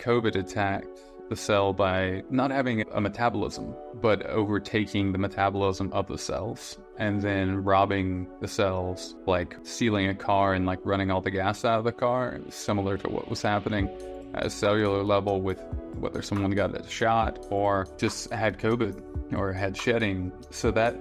COVID attacked the cell by not having a metabolism, but overtaking the metabolism of the cells and then robbing the cells, like stealing a car and like running all the gas out of the car, similar to what was happening at a cellular level with whether someone got a shot or just had COVID or had shedding. So that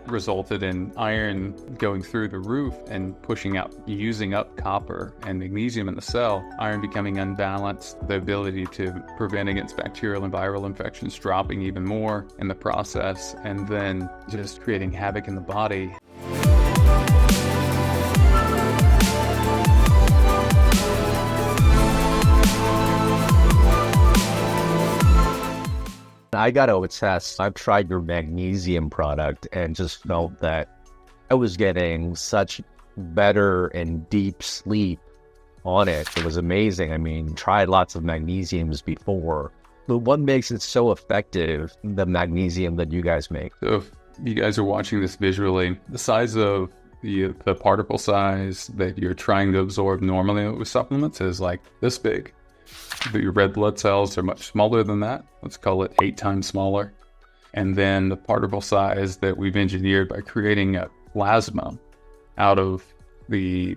resulted in iron going through the roof and pushing out, using up copper and magnesium in the cell, iron becoming unbalanced, the ability to prevent against bacterial and viral infections dropping even more in the process, and then just creating havoc in the body. I got to attest, I've tried your magnesium product and just felt that I was getting such better and deep sleep on it. It was amazing. I mean, tried lots of magnesiums before, but what makes it so effective, the magnesium that you guys make? So if you guys are watching this visually, the size of the particle size that you're trying to absorb normally with supplements is like this big. Your red blood cells are much smaller than that. Let's call it 8 times smaller. And then the particle size that we've engineered by creating a plasma out of the,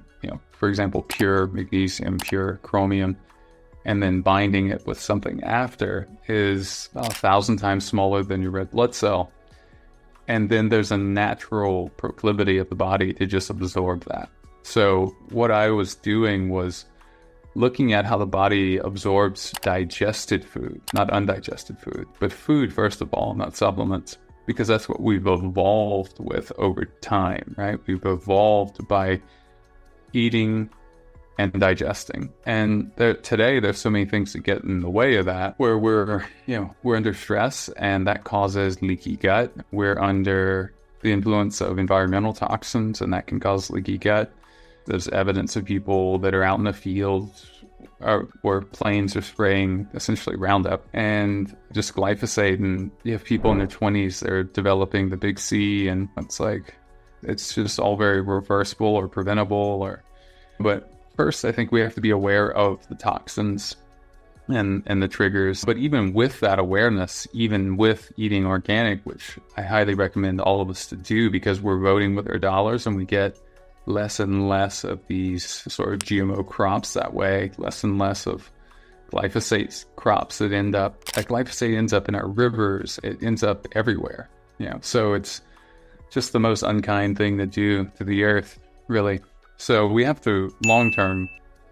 for example, pure magnesium, pure chromium, and then binding it with something after is 1,000 times smaller than your red blood cell. And then there's a natural proclivity of the body to just absorb that. So what I was doing was looking at how the body absorbs digested food, not undigested food, but food, first of all, not supplements, because that's what we've evolved with over time, right? We've evolved by eating and digesting. And today, there's so many things that get in the way of that, where we're under stress, and that causes leaky gut. We're under the influence of environmental toxins, and that can cause leaky gut. There's evidence of people that are out in the field where planes are spraying essentially Roundup and just glyphosate, and you have people in their 20s that are developing the big C, and it's just all very reversible or preventable. But first, I think we have to be aware of the toxins and the triggers. But even with that awareness, even with eating organic, which I highly recommend all of us to do, because we're voting with our dollars and we get less and less of these sort of GMO crops that way, less and less of glyphosate crops that glyphosate ends up in our rivers, it ends up everywhere. So it's just the most unkind thing to do to the earth, really. So we have to, long term,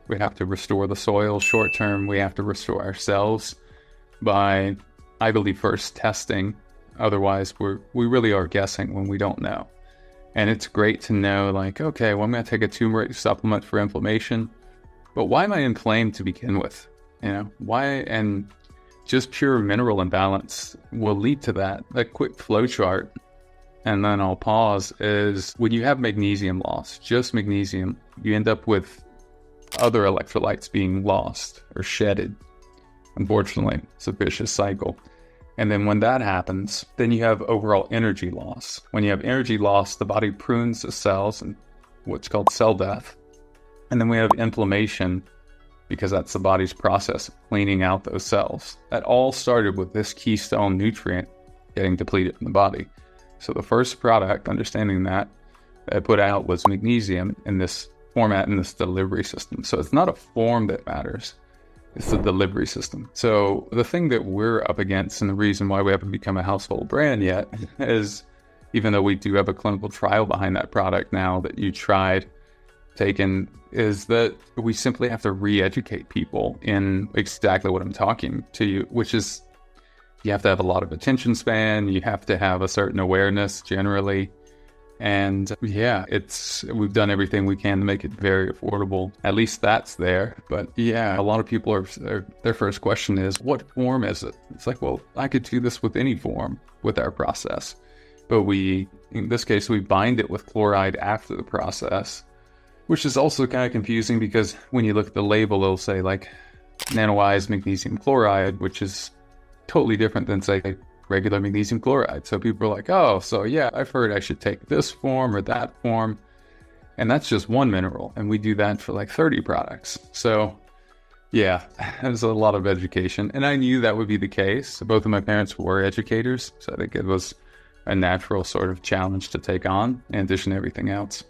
we have to restore the soil. Short term, we have to restore ourselves by, I believe, first testing. Otherwise, we really are guessing when we don't know. And it's great to know, like, okay, well, I'm going to take a turmeric supplement for inflammation, but why am I inflamed to begin with? Why? And just pure mineral imbalance will lead to that. A quick flow chart, and then I'll pause, is when you have magnesium loss, just magnesium, you end up with other electrolytes being lost or shedded. Unfortunately, it's a vicious cycle. And then when that happens, then you have overall energy loss. When you have energy loss, the body prunes the cells and what's called cell death. And then we have inflammation, because that's the body's process of cleaning out those cells. That all started with this keystone nutrient getting depleted in the body. So the first product, understanding that, I put out was magnesium in this format, in this delivery system. So it's not a form that matters. It's the delivery system. So the thing that we're up against, and the reason why we haven't become a household brand yet, is even though we do have a clinical trial behind that product now that you tried taking, is that we simply have to re-educate people in exactly what I'm talking to you, which is you have to have a lot of attention span, you have to have a certain awareness generally. And we've done everything we can to make it very affordable. At least that's there. But a lot of people their first question is, what form is it? It's like, well, I could do this with any form with our process. But in this case, we bind it with chloride after the process, which is also kind of confusing because when you look at the label, it'll say like nanoized magnesium chloride, which is totally different than, say, regular magnesium chloride. So people are like, oh, so yeah, I've heard I should take this form or that form. And that's just one mineral. And we do that for like 30 products. So Yeah, there's a lot of education. And I knew that would be the case. Both of my parents were educators, so I think it was a natural sort of challenge to take on, in addition to everything else.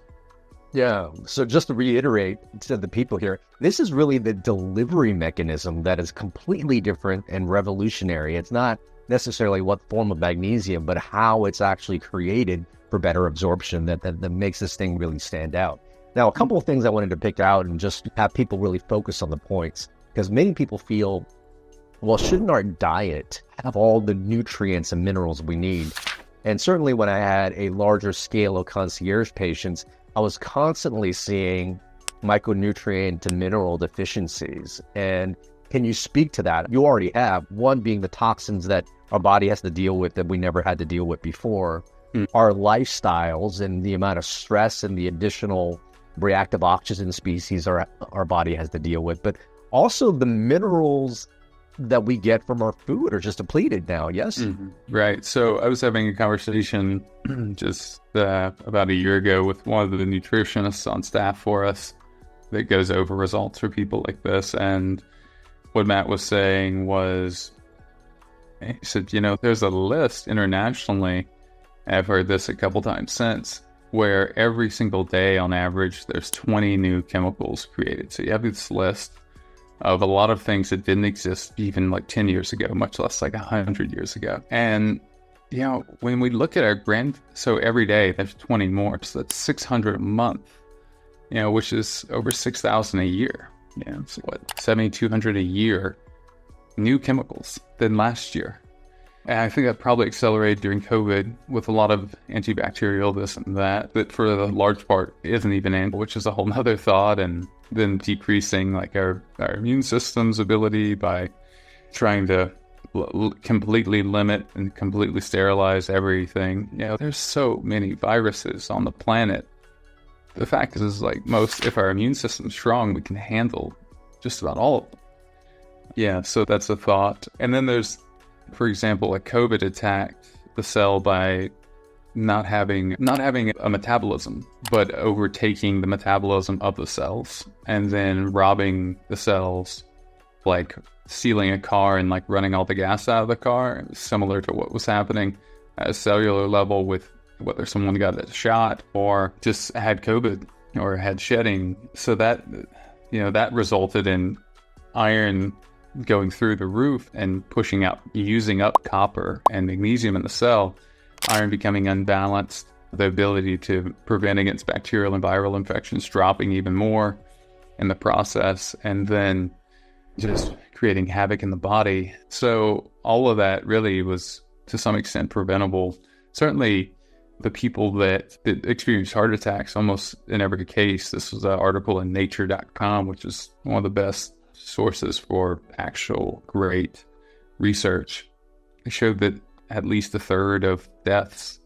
Yeah. So just to reiterate to the people here, this is really the delivery mechanism that is completely different and revolutionary. It's not necessarily what form of magnesium, but how it's actually created for better absorption that makes this thing really stand out. Now, a couple of things I wanted to pick out and just have people really focus on the points, because many people feel, well, shouldn't our diet have all the nutrients and minerals we need? And certainly when I had a larger scale of concierge patients, I was constantly seeing micronutrient and mineral deficiencies. And can you speak to that? You already have, one being the toxins that our body has to deal with that we never had to deal with before, our lifestyles and the amount of stress and the additional reactive oxygen species our body has to deal with, but also the minerals that we get from our food are just depleted now, yes? Mm-hmm. Right. So I was having a conversation just about a year ago with one of the nutritionists on staff for us that goes over results for people like this. And what Matt was saying was, he said, there's a list internationally, I've heard this a couple times since, where every single day on average, there's 20 new chemicals created. So you have this list of a lot of things that didn't exist even like 10 years ago, much less like 100 years ago. And, when we look at so every day there's 20 more, so that's 600 a month, which is over 6,000 a year. So 7,200 a year, new chemicals than last year. And I think that probably accelerated during COVID with a lot of antibacterial this and that for the large part isn't even which is a whole nother thought. And then decreasing like our immune system's ability by trying to completely limit and completely sterilize everything. There's so many viruses on the planet. The fact is like if our immune system's strong, we can handle just about all of them. Yeah, so that's a thought. And then there's, for example, like COVID attacked the cell by not having a metabolism, but overtaking the metabolism of the cells and then robbing the cells, like stealing a car and like running all the gas out of the car, similar to what was happening at a cellular level with whether someone got a shot or just had COVID or had shedding. So that, that resulted in iron going through the roof and using up copper and magnesium in the cell, iron becoming unbalanced, the ability to prevent against bacterial and viral infections dropping even more in the process, and then just creating havoc in the body. So all of that really was to some extent preventable. Certainly the people that experienced heart attacks, almost in every case, this was an article in nature.com, which is one of the best sources for actual great research. It showed that at least a third of deaths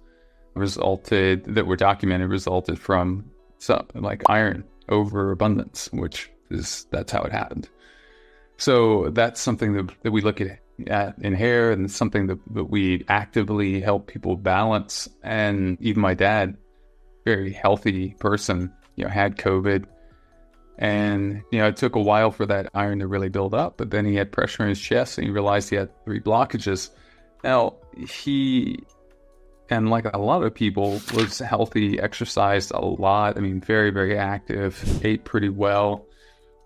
that were documented resulted from something like iron overabundance, that's how it happened. So that's something that we look at in hair, and it's something that we actively help people balance. And even my dad, very healthy person, had COVID. And, it took a while for that iron to really build up, but then he had pressure in his chest and he realized he had 3 blockages. Now, he, and like a lot of people, was healthy, exercised a lot. I mean, very, very active, ate pretty well.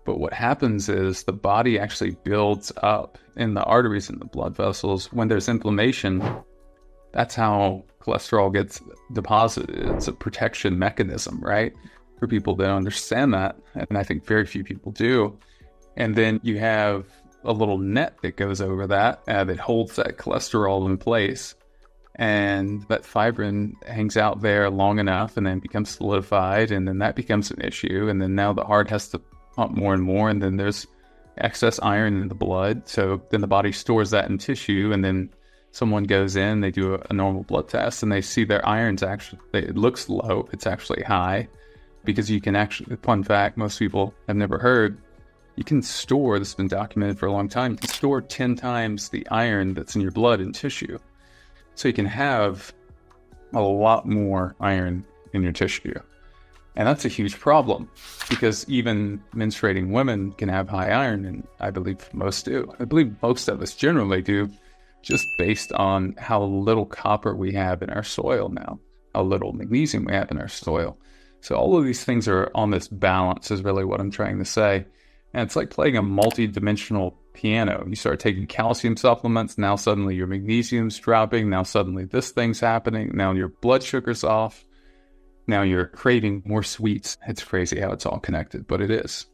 But what happens is the body actually builds up in the arteries and the blood vessels. When there's inflammation, that's how cholesterol gets deposited. It's a protection mechanism, right? For people that understand that, and I think very few people do. And then you have a little net that goes over that holds that cholesterol in place, and that fibrin hangs out there long enough and then becomes solidified, and then that becomes an issue. And then now the heart has to pump more and more, and then there's excess iron in the blood, so then the body stores that in tissue, and then someone goes in, they do a normal blood test, and they see their iron's it looks low, it's actually high. Because you can actually, fun fact, most people have never heard, you can store, this has been documented for a long time, you can store 10 times the iron that's in your blood in tissue. So you can have a lot more iron in your tissue. And that's a huge problem because even menstruating women can have high iron, and I believe most do. I believe most of us generally do, just based on how little copper we have in our soil now, how little magnesium we have in our soil. So all of these things are on this balance is really what I'm trying to say. And it's like playing a multi-dimensional piano. You start taking calcium supplements, now suddenly your magnesium's dropping, now suddenly this thing's happening, now your blood sugar's off. Now you're craving more sweets. It's crazy how it's all connected, but it is.